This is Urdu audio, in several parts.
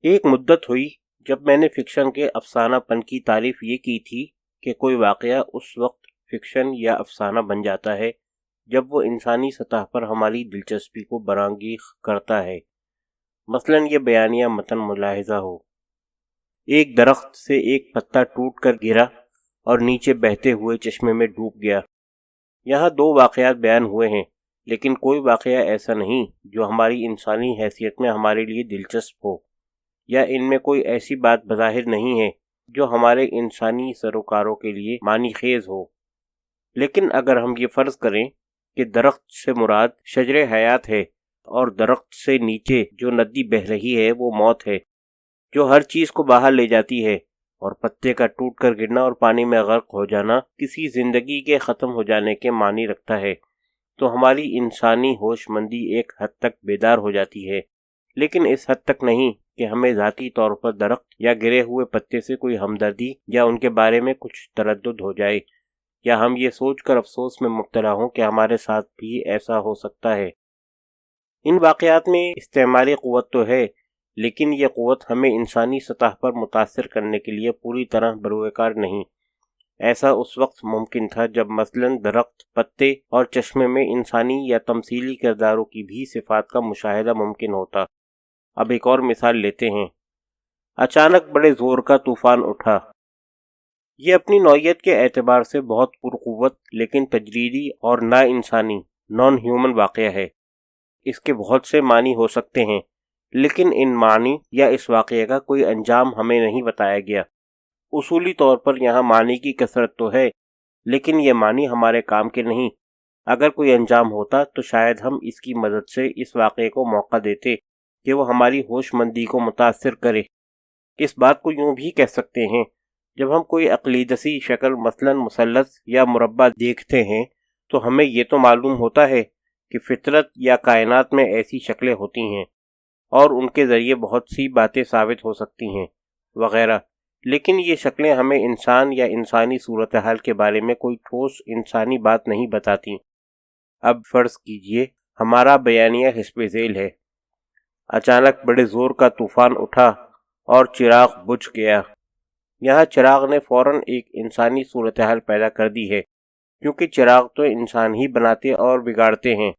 ایک مدت ہوئی جب میں نے فکشن کے افسانہ پن کی تعریف یہ کی تھی کہ کوئی واقعہ اس وقت فکشن یا افسانہ بن جاتا ہے جب وہ انسانی سطح پر ہماری دلچسپی کو برانگیخ کرتا ہے۔ مثلاً یہ بیانیہ متن ملاحظہ ہو۔ ایک درخت سے ایک پتا ٹوٹ کر گرا اور نیچے بہتے ہوئے چشمے میں ڈوب گیا۔ یہاں دو واقعات بیان ہوئے ہیں، لیکن کوئی واقعہ ایسا نہیں جو ہماری انسانی حیثیت میں ہمارے لیے دلچسپ ہو، یا ان میں کوئی ایسی بات بظاہر نہیں ہے جو ہمارے انسانی سروکاروں کے لیے معنی خیز ہو۔ لیکن اگر ہم یہ فرض کریں کہ درخت سے مراد شجر حیات ہے اور درخت سے نیچے جو ندی بہہ رہی ہے وہ موت ہے، جو ہر چیز کو باہر لے جاتی ہے، اور پتے کا ٹوٹ کر گرنا اور پانی میں غرق ہو جانا کسی زندگی کے ختم ہو جانے کے معنی رکھتا ہے، تو ہماری انسانی ہوش مندی ایک حد تک بیدار ہو جاتی ہے، لیکن اس حد تک نہیں کہ ہمیں ذاتی طور پر درخت یا گرے ہوئے پتے سے کوئی ہمدردی یا ان کے بارے میں کچھ تردد ہو جائے، یا ہم یہ سوچ کر افسوس میں مبتلا ہوں کہ ہمارے ساتھ بھی ایسا ہو سکتا ہے۔ ان واقعات میں استعماری قوت تو ہے، لیکن یہ قوت ہمیں انسانی سطح پر متاثر کرنے کے لیے پوری طرح بروئے کار نہیں۔ ایسا اس وقت ممکن تھا جب مثلاً درخت، پتے اور چشمے میں انسانی یا تمثیلی کرداروں کی بھی صفات کا مشاہدہ ممکن ہوتا۔ اب ایک اور مثال لیتے ہیں۔ اچانک بڑے زور کا طوفان اٹھا۔ یہ اپنی نوعیت کے اعتبار سے بہت پرقوت لیکن تجریدی اور نا انسانی نان ہیومن واقعہ ہے۔ اس کے بہت سے معنی ہو سکتے ہیں، لیکن ان معنی یا اس واقعے کا کوئی انجام ہمیں نہیں بتایا گیا۔ اصولی طور پر یہاں معنی کی کثرت تو ہے، لیکن یہ معنی ہمارے کام کے نہیں۔ اگر کوئی انجام ہوتا تو شاید ہم اس کی مدد سے اس واقعے کو موقع دیتے کہ وہ ہماری ہوش مندی کو متاثر کرے۔ اس بات کو یوں بھی کہہ سکتے ہیں، جب ہم کوئی اقلیدسی شکل مثلاً مثلث یا مربع دیکھتے ہیں تو ہمیں یہ تو معلوم ہوتا ہے کہ فطرت یا کائنات میں ایسی شکلیں ہوتی ہیں اور ان کے ذریعے بہت سی باتیں ثابت ہو سکتی ہیں وغیرہ، لیکن یہ شکلیں ہمیں انسان یا انسانی صورتحال کے بارے میں کوئی ٹھوس انسانی بات نہیں بتاتی۔ اب فرض کیجئے ہمارا بیانیہ حسب ذیل ہے۔ اچانک بڑے زور کا طوفان اٹھا اور چراغ بجھ گیا۔ یہاں چراغ نے فوراً ایک انسانی صورتحال پیدا کر دی ہے، کیونکہ چراغ تو انسان ہی بناتے اور بگاڑتے ہیں،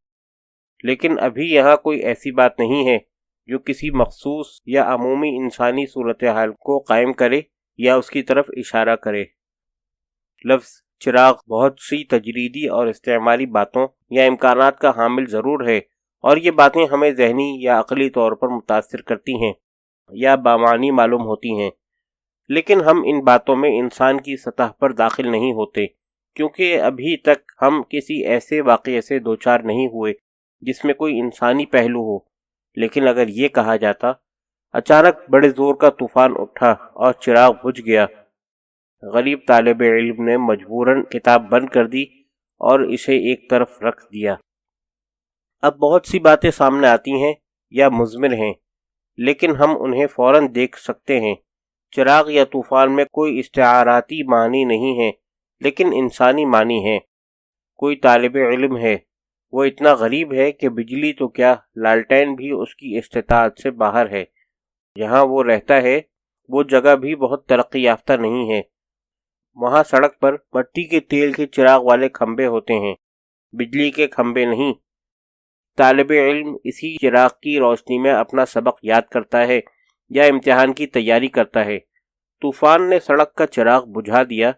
لیکن ابھی یہاں کوئی ایسی بات نہیں ہے جو کسی مخصوص یا عمومی انسانی صورتحال کو قائم کرے یا اس کی طرف اشارہ کرے۔ لفظ چراغ بہت سی تجریدی اور استعمالی باتوں یا امکانات کا حامل ضرور ہے، اور یہ باتیں ہمیں ذہنی یا عقلی طور پر متاثر کرتی ہیں یا بامعنی معلوم ہوتی ہیں، لیکن ہم ان باتوں میں انسان کی سطح پر داخل نہیں ہوتے، کیونکہ ابھی تک ہم کسی ایسے واقعے سے دوچار نہیں ہوئے جس میں کوئی انسانی پہلو ہو۔ لیکن اگر یہ کہا جاتا اچانک بڑے زور کا طوفان اٹھا اور چراغ بجھ گیا، غریب طالب علم نے مجبوراً کتاب بند کر دی اور اسے ایک طرف رکھ دیا۔ اب بہت سی باتیں سامنے آتی ہیں یا مضمر ہیں، لیکن ہم انہیں فوراً دیکھ سکتے ہیں۔ چراغ یا طوفان میں کوئی استعاراتی معنی نہیں ہے، لیکن انسانی معنی ہے۔ کوئی طالب علم ہے، وہ اتنا غریب ہے کہ بجلی تو کیا، لالٹین بھی اس کی استطاعت سے باہر ہے۔ جہاں وہ رہتا ہے وہ جگہ بھی بہت ترقی یافتہ نہیں ہے۔ وہاں سڑک پر مٹی کے تیل کے چراغ والے کھمبے ہوتے ہیں، بجلی کے کھمبے نہیں۔ طالب علم اسی چراغ کی روشنی میں اپنا سبق یاد کرتا ہے یا امتحان کی تیاری کرتا ہے۔ طوفان نے سڑک کا چراغ بجھا دیا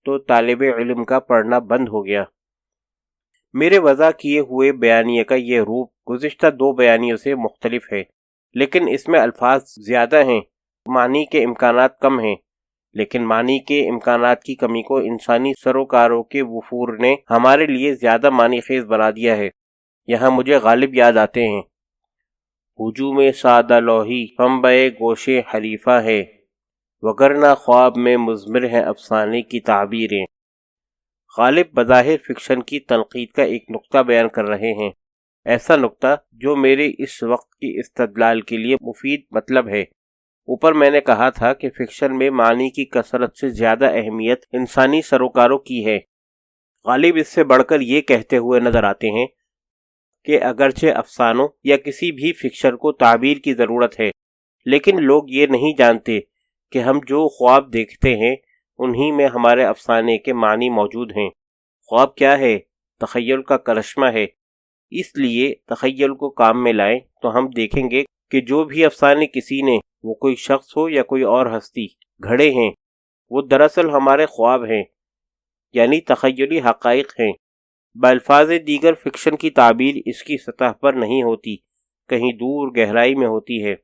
تو طالب علم کا پڑھنا بند ہو گیا۔ میرے وضع کیے ہوئے بیانیے کا یہ روپ گزشتہ دو بیانیوں سے مختلف ہے، لیکن اس میں الفاظ زیادہ ہیں، معنی کے امکانات کم ہیں، لیکن معنی کے امکانات کی کمی کو انسانی سروکاروں کے وفور نے ہمارے لیے زیادہ معنی خیز بنا دیا ہے۔ یہاں مجھے غالب یاد آتے ہیں۔ ہجوم سادہ لوحی پنبے گوشے حریفہ ہے، وگرنہ خواب میں مضمر ہیں افسانے کی تعبیریں۔ غالب بظاہر فکشن کی تنقید کا ایک نقطہ بیان کر رہے ہیں، ایسا نقطہ جو میرے اس وقت کی استدلال کے لیے مفید مطلب ہے۔ اوپر میں نے کہا تھا کہ فکشن میں معنی کی کثرت سے زیادہ اہمیت انسانی سروکاروں کی ہے۔ غالب اس سے بڑھ کر یہ کہتے ہوئے نظر آتے ہیں کہ اگرچہ افسانوں یا کسی بھی فکشن کو تعبیر کی ضرورت ہے، لیکن لوگ یہ نہیں جانتے کہ ہم جو خواب دیکھتے ہیں انہی میں ہمارے افسانے کے معنی موجود ہیں۔ خواب کیا ہے؟ تخیل کا کرشمہ ہے۔ اس لیے تخیل کو کام میں لائیں تو ہم دیکھیں گے کہ جو بھی افسانے کسی نے، وہ کوئی شخص ہو یا کوئی اور ہستی، گھڑے ہیں، وہ دراصل ہمارے خواب ہیں، یعنی تخیلی حقائق ہیں۔ بالفاظ دیگر فکشن کی تعبیر اس کی سطح پر نہیں ہوتی، کہیں دور گہرائی میں ہوتی ہے۔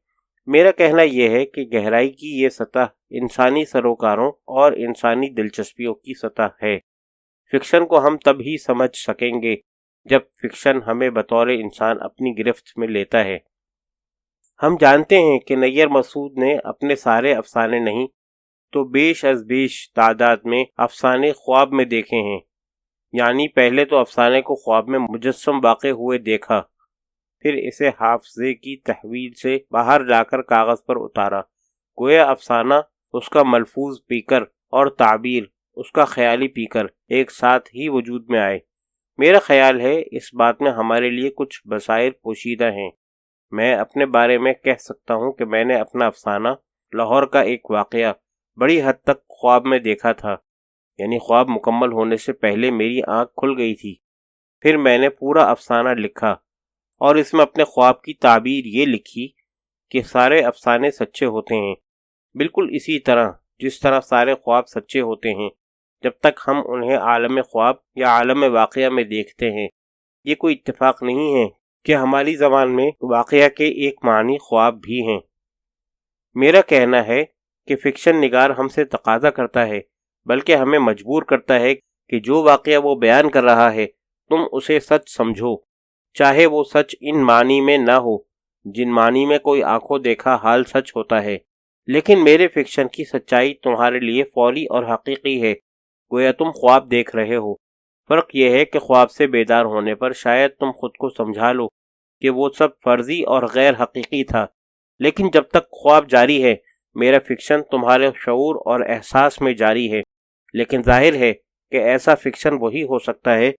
میرا کہنا یہ ہے کہ گہرائی کی یہ سطح انسانی سروکاروں اور انسانی دلچسپیوں کی سطح ہے۔ فکشن کو ہم تب ہی سمجھ سکیں گے جب فکشن ہمیں بطور انسان اپنی گرفت میں لیتا ہے۔ ہم جانتے ہیں کہ نیر مسعود نے اپنے سارے افسانے نہیں تو بیش از بیش تعداد میں افسانے خواب میں دیکھے ہیں، یعنی پہلے تو افسانے کو خواب میں مجسم واقع ہوئے دیکھا، پھر اسے حافظے کی تحویل سے باہر لا کر کاغذ پر اتارا، گویا افسانہ، اس کا ملفوظ پیکر اور تعبیر، اس کا خیالی پیکر ایک ساتھ ہی وجود میں آئے۔ میرا خیال ہے اس بات میں ہمارے لیے کچھ بصائر پوشیدہ ہیں۔ میں اپنے بارے میں کہہ سکتا ہوں کہ میں نے اپنا افسانہ لاہور کا ایک واقعہ بڑی حد تک خواب میں دیکھا تھا، یعنی خواب مکمل ہونے سے پہلے میری آنکھ کھل گئی تھی۔ پھر میں نے پورا افسانہ لکھا اور اس میں اپنے خواب کی تعبیر یہ لکھی کہ سارے افسانے سچے ہوتے ہیں، بالکل اسی طرح جس طرح سارے خواب سچے ہوتے ہیں جب تک ہم انہیں عالم خواب یا عالم واقعہ میں دیکھتے ہیں۔ یہ کوئی اتفاق نہیں ہے کہ ہماری زبان میں واقعہ کے ایک معنی خواب بھی ہیں۔ میرا کہنا ہے کہ فکشن نگار ہم سے تقاضا کرتا ہے، بلکہ ہمیں مجبور کرتا ہے کہ جو واقعہ وہ بیان کر رہا ہے تم اسے سچ سمجھو، چاہے وہ سچ ان معنی میں نہ ہو جن معنی میں کوئی آنکھوں دیکھا حال سچ ہوتا ہے۔ لیکن میرے فکشن کی سچائی تمہارے لیے فوری اور حقیقی ہے، گویا تم خواب دیکھ رہے ہو۔ فرق یہ ہے کہ خواب سے بیدار ہونے پر شاید تم خود کو سمجھا لو کہ وہ سب فرضی اور غیر حقیقی تھا، لیکن جب تک خواب جاری ہے میرا فکشن تمہارے شعور اور احساس میں جاری ہے۔ لیکن ظاہر ہے کہ ایسا فکشن وہی ہو سکتا ہے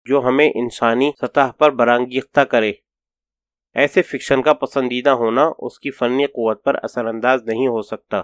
جو ہمیں انسانی سطح پر برانگیختہ کرے۔ ایسے فکشن کا پسندیدہ ہونا اس کی فنی قوت پر اثر انداز نہیں ہو سکتا۔